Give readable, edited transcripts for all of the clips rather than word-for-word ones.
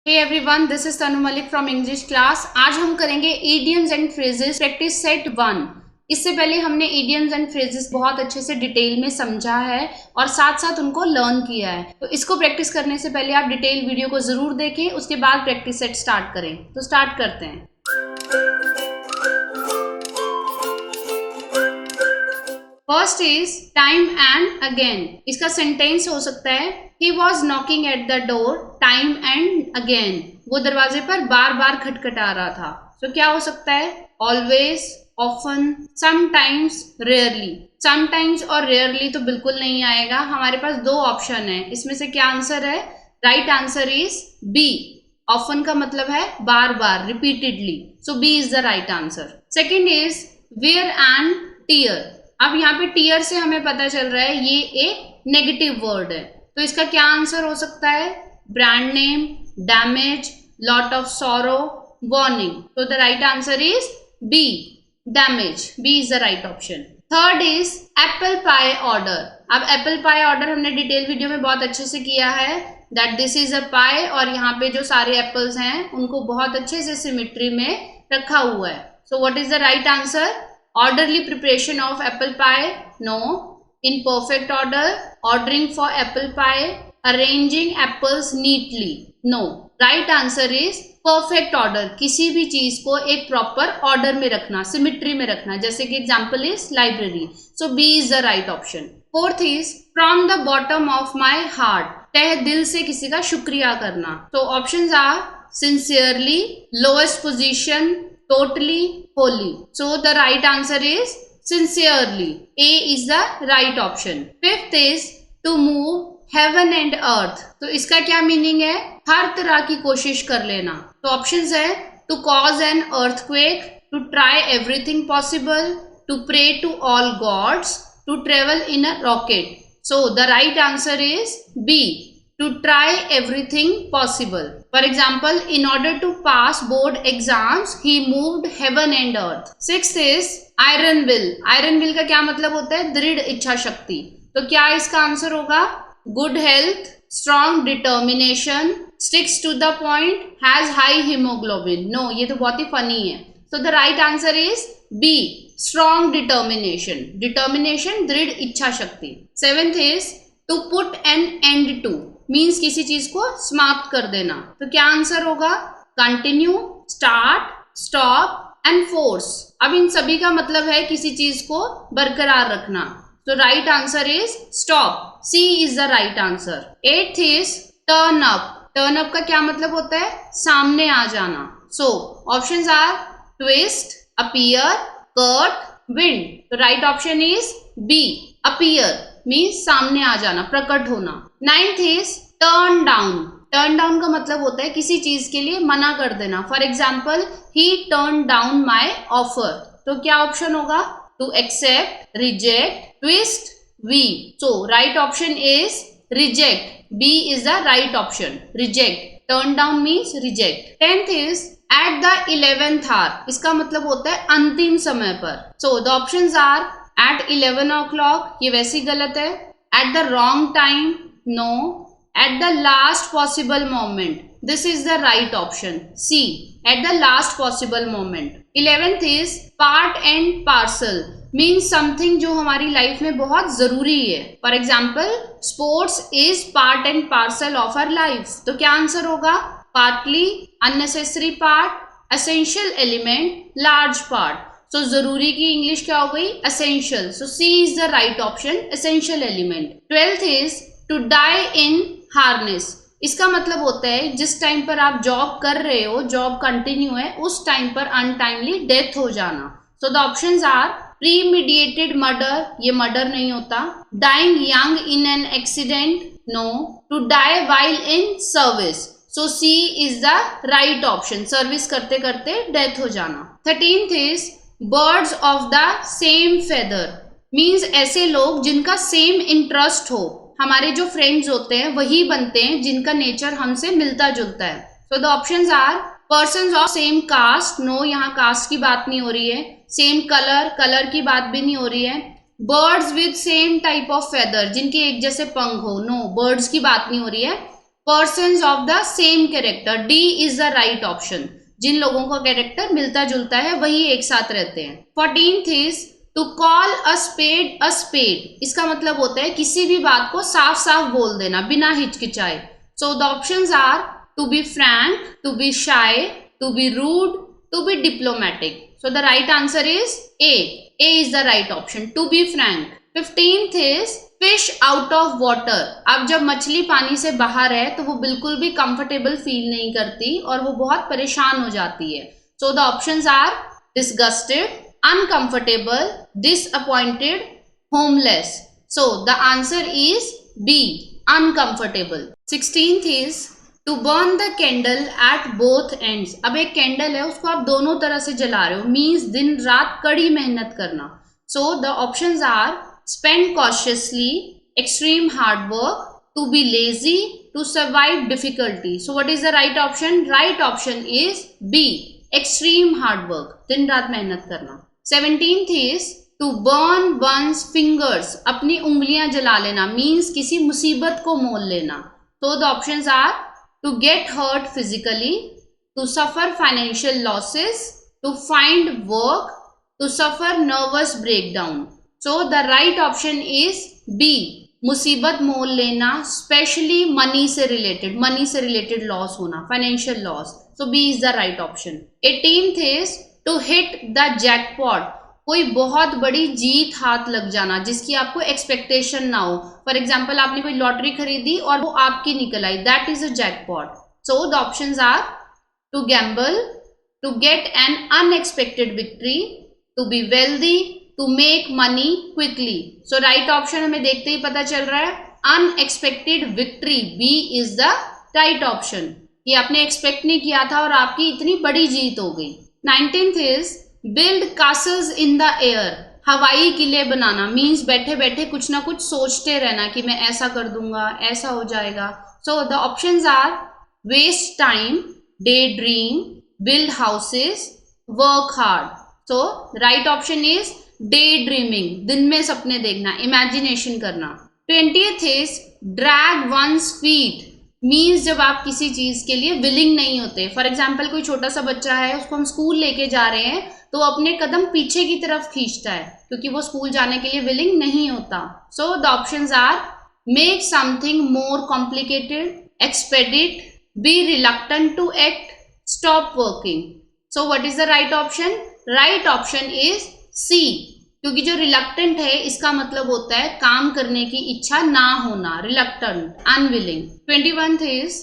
Hey everyone, this is Tanu Malik from English class. आज हम करेंगे idioms and phrases practice set 1। इससे पहले हमने इडियम्स एंड फ्रेजेस बहुत अच्छे से डिटेल में समझा है और साथ साथ उनको लर्न किया है। तो इसको प्रैक्टिस करने से पहले आप डिटेल वीडियो को जरूर देखें, उसके बाद प्रैक्टिस सेट स्टार्ट करें। तो स्टार्ट करते हैं। First is time and again. इसका सेंटेंस हो सकता है he was knocking at the door time and again. वो दरवाजे पर बार बार खटखटा रहा था। तो क्या हो सकता है? Always, often, sometimes, rarely. Sometimes और रेयरली तो बिल्कुल नहीं आएगा। हमारे पास दो ऑप्शन है, इसमें से क्या आंसर है? Right answer is B. Often का मतलब है बार बार, repeatedly. So B is the right answer. Second is wear and tear. अब यहाँ पे टीयर से हमें पता चल रहा है ये एक नेगेटिव वर्ड है। तो इसका क्या आंसर हो सकता है? Brand name, damage, lot of sorrow, warning. तो the right answer is B, damage. B is the right option. Third is apple pie order. अब एप्पल पाई ऑर्डर हमने डिटेल वीडियो में बहुत अच्छे से किया है, that this is a pie, और यहाँ पे जो सारे एप्पल्स हैं उनको बहुत अच्छे से सिमेट्री में रखा हुआ है। सो what is the right answer? Orderly preparation of apple pie? No. In perfect order? Ordering for apple pie? Arranging apples neatly? No. Right answer is perfect order. किसी भी चीज को एक प्रॉपर ऑर्डर में रखना, सिमिट्री में रखना। जैसे कि example is library. So B is the right option. Fourth is from the bottom of my heart. तहे दिल से किसी का शुक्रिया करना। तो options are sincerely, lowest position, totally, wholly. So the right answer is sincerely. A is the right option. Fifth is to move heaven and earth. तो इसका क्या मीनिंग है? हर तरह की कोशिश कर लेना। तो ऑप्शंस है to cause an earthquake, to try everything possible, to pray to all gods, to travel in a rocket. So the right answer is B, to try everything possible. For example, in order to pass board exams, he moved heaven and earth. Sixth is iron will. Iron will का क्या मतलब होता है? दृढ़ इच्छा शक्ति। तो क्या इसका आंसर होगा? Good health, strong determination, sticks to the point, has high hemoglobin. No, ये तो बहुत ही फनी है। So the right answer is B, strong determination. Determination दृढ़ इच्छा शक्ति। Seventh is to put an end to. Means किसी चीज को समाप्त कर देना। तो क्या आंसर होगा? Continue, start, stop and force. अब इन सभी का मतलब है किसी चीज को बरकरार रखना। तो right answer is stop. C is the right answer. Eighth is turn up. Turn up का क्या मतलब होता है? सामने आ जाना। So options are twist, appear, cut, wind. तो right option is B, appear means सामने आ जाना, प्रकट होना। Ninth is turn down. Turn down का मतलब होता है किसी चीज के लिए मना कर देना। For example, he turn down my offer. तो क्या ऑप्शन होगा? To accept, reject, twist, weave. So right option is reject. B is the right option, reject. Turn down means reject. Tenth is at the 11th hour. इसका मतलब होता है अंतिम समय पर। So the options are at 11 o'clock, ये वैसे ही गलत है। at the wrong time, no. at the last possible moment, this is the right option, C, at the last possible moment. 11th is part and parcel, means something जो हमारी life में बहुत जरूरी है। For example, sports is part and parcel of our life. तो क्या answer होगा? Partly, unnecessary part, essential element, large part. तो जरूरी की इंग्लिश क्या हो गई? Essential. So C is the right option, essential element. 12th is to die in harness. इसका मतलब होता है जिस टाइम पर आप जॉब कर रहे हो, जॉब कंटिन्यू है, उस टाइम पर अनटाइमली डेथ हो जाना। So the options are premeditated murder, ये मर्डर नहीं होता। Dying young in an accident, no. To die while in service. So C is the right option, service करते करते डेथ हो जाना। 13th is birds of the same feather, means ऐसे लोग जिनका सेम इंटरेस्ट हो। हमारे जो फ्रेंड्स होते हैं वही बनते हैं जिनका नेचर हमसे मिलता जुलता है। So the options are persons of same caste, no, यहाँ कास्ट की बात नहीं हो रही है। सेम कलर, कलर की बात भी नहीं हो रही है। Birds with same type of feather, जिनके एक जैसे पंख हो, नो, बर्ड्स की बात नहीं हो रही है। Persons of the same character, D is the right option. जिन लोगों का कैरेक्टर मिलता जुलता है वही एक साथ रहते हैं। 14th is to call a spade, इसका मतलब होता है किसी भी बात को साफ साफ बोल देना बिना हिचकिचाए। So the options are to be frank, to be shy, to be rude, to be diplomatic. So the right answer is A is the right option, to be frank. 15th is fish out of water. अब जब मछली पानी से बाहर है तो वो बिल्कुल भी कंफर्टेबल फील नहीं करती और वो बहुत परेशान हो जाती है। So the options are disgusted, uncomfortable, disappointed, homeless. So the answer is B, uncomfortable. 16th is to burn the candle at both ends. अब एक कैंडल है उसको आप दोनों तरह से जला रहे हो, मीन्स दिन रात कड़ी मेहनत करना। So the options are spend cautiously, extreme hard work, to be lazy, to survive difficulty. So what is the right option? Right option is B, extreme hard work, दिन रात मेहनत करना। 17th is to burn one's fingers, अपनी उंगलियां जला लेना, means किसी मुसीबत को मोल लेना। So the options are to get hurt physically, to suffer financial losses, to find work, to suffer nervous breakdown. So the right option is B, मुसीबत मोल लेना, स्पेशली मनी से रिलेटेड लॉस होना, financial loss. So B is the right option. 18th is to hit the jackpot, कोई बहुत बड़ी जीत हाथ लग जाना जिसकी आपको एक्सपेक्टेशन ना हो। फॉर एग्जाम्पल आपने कोई लॉटरी खरीदी और वो आपकी निकल आई, that is a jackpot. So the options are to gamble, to get an unexpected victory, to be wealthy, to make money quickly. So right option हमें देखते ही पता चल रहा है unexpected victory, B is the right option. ये आपने expect नहीं किया था और आपकी इतनी बड़ी जीत हो गई। 19th is build castles in the air, हवाई किले बनाना, मीन्स बैठे बैठे कुछ ना कुछ सोचते रहना कि मैं ऐसा कर दूंगा, ऐसा हो जाएगा। So the options are waste time, daydream, build houses, work hard. So right option is daydreaming, दिन में सपने देखना, इमेजिनेशन करना। 20th is drag one's feet, means जब आप किसी चीज के लिए विलिंग नहीं होते। फॉर एग्जाम्पल कोई छोटा सा बच्चा है, उसको हम स्कूल लेके जा रहे हैं तो अपने कदम पीछे की तरफ खींचता है क्योंकि वो स्कूल जाने के लिए विलिंग नहीं होता। So the options are make something more complicated, expedite, be reluctant to act, stop working. So what is the right option? Right option is C, क्योंकि जो रिलक्टेंट है इसका मतलब होता है काम करने की इच्छा ना होना, reluctant, unwilling. 21th is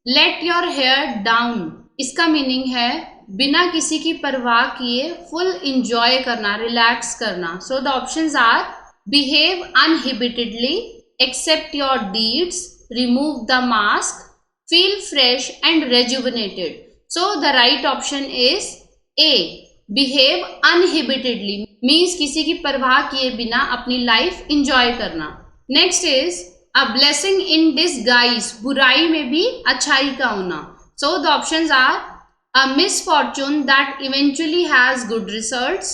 let your hair down, इसका मीनिंग है बिना किसी की परवाह किए फुल इंजॉय करना, रिलैक्स करना। So the options are behave uninhibitedly, accept your deeds, remove the mask, feel fresh and rejuvenated. So the right option is A, behave uninhibitedly, means किसी की परवाह किए बिना अपनी लाइफ इंजॉय करना। Next is a blessing in disguise, बुराई में भी अच्छाई का होना। So the options are a misfortune that eventually has good results,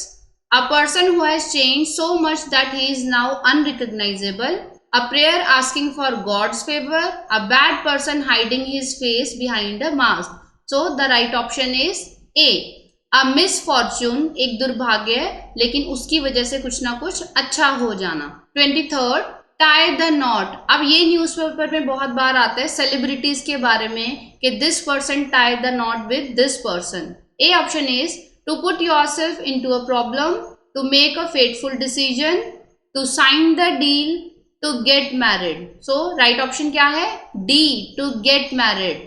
a person who has changed so much that he is now unrecognisable, a prayer asking for God's favor, a bad person hiding his face behind a mask. So the right option is A, a misfortune, एक दुर्भाग्य लेकिन उसकी वजह से कुछ ना कुछ अच्छा हो जाना। 23rd tie the knot, अब ये न्यूज़पेपर में बहुत बार आता है सेलिब्रिटीज के बारे में कि this person tie the knot with this person. A option is to put yourself into a problem, to make a fateful decision, to sign the deal, to get married. So right option क्या है? D, to get married.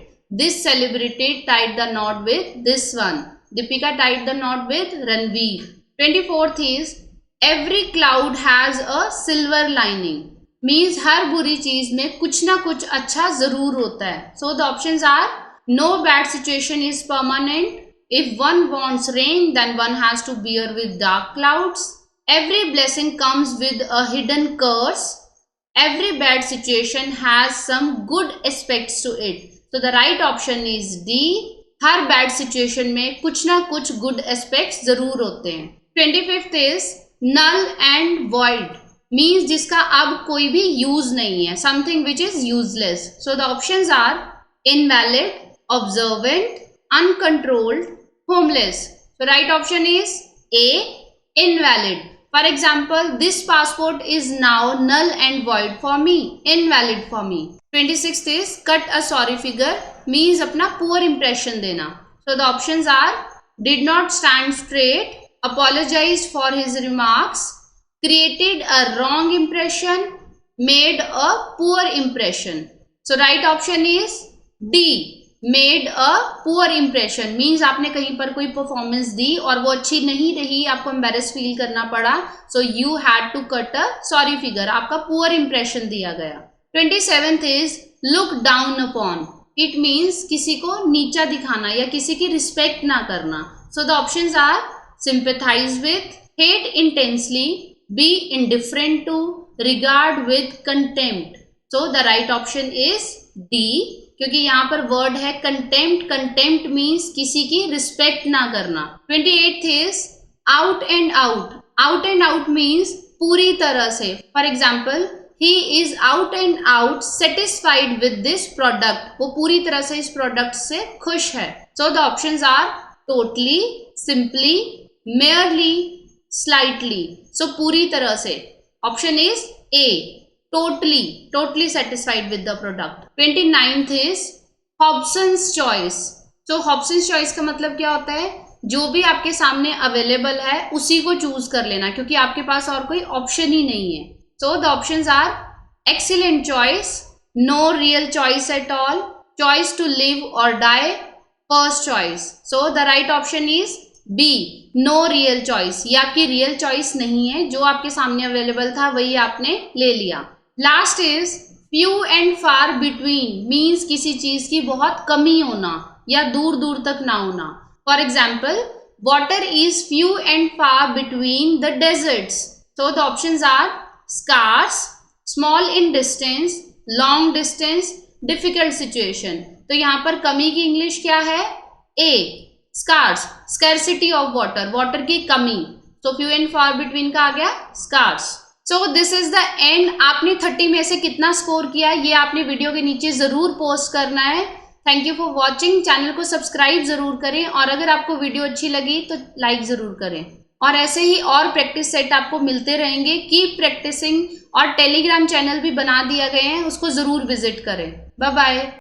This celebrity tied the knot with this one. Deepika tied the knot with Ranveer. 24th is every cloud has a silver lining. Means हर बुरी चीज में कुछ ना कुछ अच्छा जरूर होता है. So the options are no bad situation is permanent. If one wants rain, then one has to bear with dark clouds. Every blessing comes with a hidden curse. Every bad situation has some good aspects to it. So the right option is D. Her bad situation में कुछ ना कुछ good aspects जरूर होते हैं. 25th is null and void. Means जिसका अब कोई भी use नहीं है. Something which is useless. So the options are invalid, observant, uncontrolled, homeless. So right option is A, invalid. For example, this passport is now null and void for me, invalid for me. 26th is cut a sorry figure, means अपना poor impression देना. So the options are did not stand straight, apologized for his remarks, created a wrong impression, made a poor impression. So right option is D, made a poor impression, means आपने कहीं पर कोई performance दी और वो अच्छी नहीं रही, आपको एम्बेरस फील करना पड़ा, so you had to cut a sorry figure, आपका पुअर इंप्रेशन दिया गया. 27th is look down upon, it means किसी को नीचा दिखाना या किसी की रिस्पेक्ट ना करना. So the options are sympathize with, hate intensely, be indifferent to, regard with contempt. So the right option is D, क्योंकि यहाँ पर वर्ड है कंटेम्प्ट. कंटेम्प्ट मीन्स किसी की रिस्पेक्ट ना करना. 28th is out and out. Out and out means पूरी तरह से. For example, he is out and out satisfied with this product, वो पूरी तरह से इस प्रोडक्ट से खुश है. So the options are totally, simply, merely, slightly. So पूरी तरह से. Option is A, totally satisfied with the product. 29th is Hobson's choice. So Hobson's choice का मतलब क्या होता है, जो भी आपके सामने अवेलेबल है उसी को चूज कर लेना, क्योंकि आपके पास और कोई ऑप्शन ही नहीं है. So the options are excellent choice, no real choice at all, choice to live or die, first choice. So the right option is B, no real choice. ये आपकी रियल चॉइस नहीं है, जो आपके सामने अवेलेबल था वही आपने ले लिया. Last is few and far between, means किसी चीज की बहुत कमी होना या दूर दूर तक ना होना. For example, water is few and far between the deserts. So the options are scarce, small in distance, long distance, difficult situation. तो यहाँ पर कमी की इंग्लिश क्या है? A, scarce, scarcity of water, water की कमी. So few and far between का आ गया scarce. So this is the end. आपने 30 में से कितना स्कोर किया ये आपने वीडियो के नीचे जरूर पोस्ट करना है. Thank you for watching. Channel को सब्सक्राइब जरूर करें और अगर आपको वीडियो अच्छी लगी तो लाइक जरूर करें. और ऐसे ही और प्रैक्टिस सेट आपको मिलते रहेंगे. Keep practising. और टेलीग्राम चैनल भी बना दिया गए हैं, उसको जरूर विजिट करें. Bye bye.